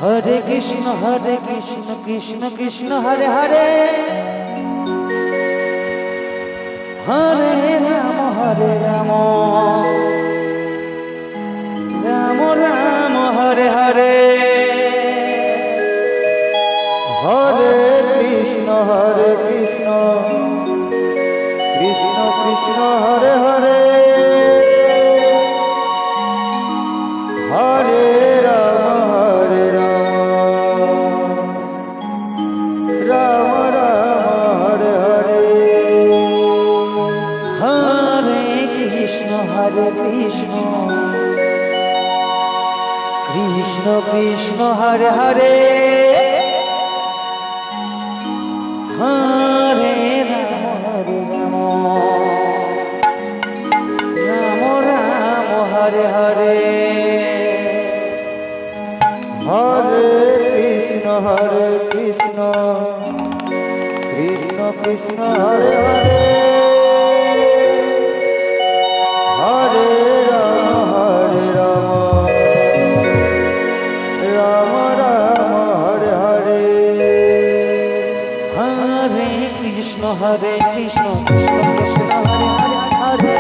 Hare Krishna Krishna Krishna Hare Hare Hare Ram Ram Ram Hare Hare Hare Krishna Krishna Krishna Hare Hare Hare Ram Ram Ram Hare Hare Hare Krishna Krishna Krishna Hare Hare Hare Ram Ram Ram Hare Hare Hare Krishna Krishna Krishna Hare Hare Hare Ram Ram Ram Hare Hare Hare Krishna Krishna Krishna Hare Hare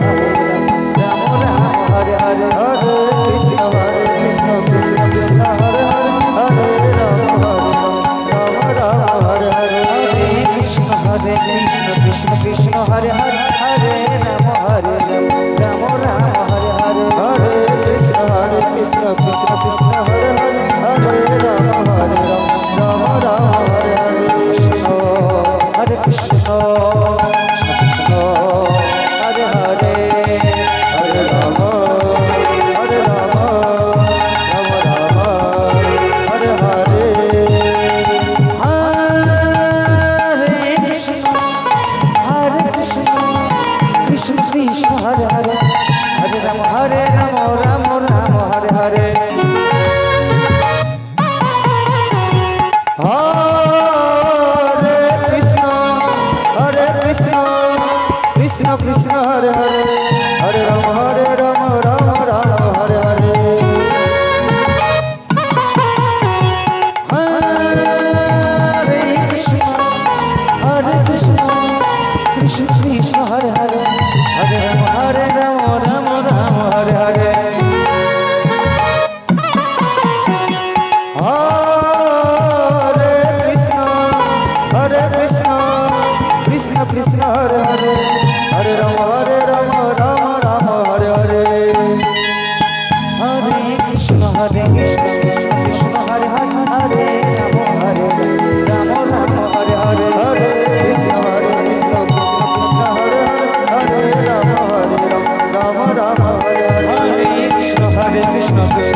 Hare Ram Ram Hare Hare Hare Krishna Krishna Krishna Hare Hare Hare Ram Ram Hare Hare Hare Krishna Krishna Krishna Hare Hare Hare Ram Ram Hare Hare Hare Krishna Krishna Krishna Hare Hare Hare Ram Ram Hare Hare Krishna Hare Hare Hare Ram Ram Hare Hare Hare Krishna Krishna Krishna Hare Hare Hare Ram Ram Hare Hare Hare Krishna Krishna Krishna Hare Hare Hare Ram Ram Hare Hare Hare Krishna Krishna Krishna Hare Hare Hare Ram Ram Hare Hare Hare Krishna Krishna Krishna Hare Hare Hare Ram Ram Hare Hare Hare Krishna Krishna Krishna Hare Hare Hare Ram Hare Hare Hare Krishna Krishna Krishna Hare Hare Hare Ram Ram Hare Hare Hare Krishna Krishna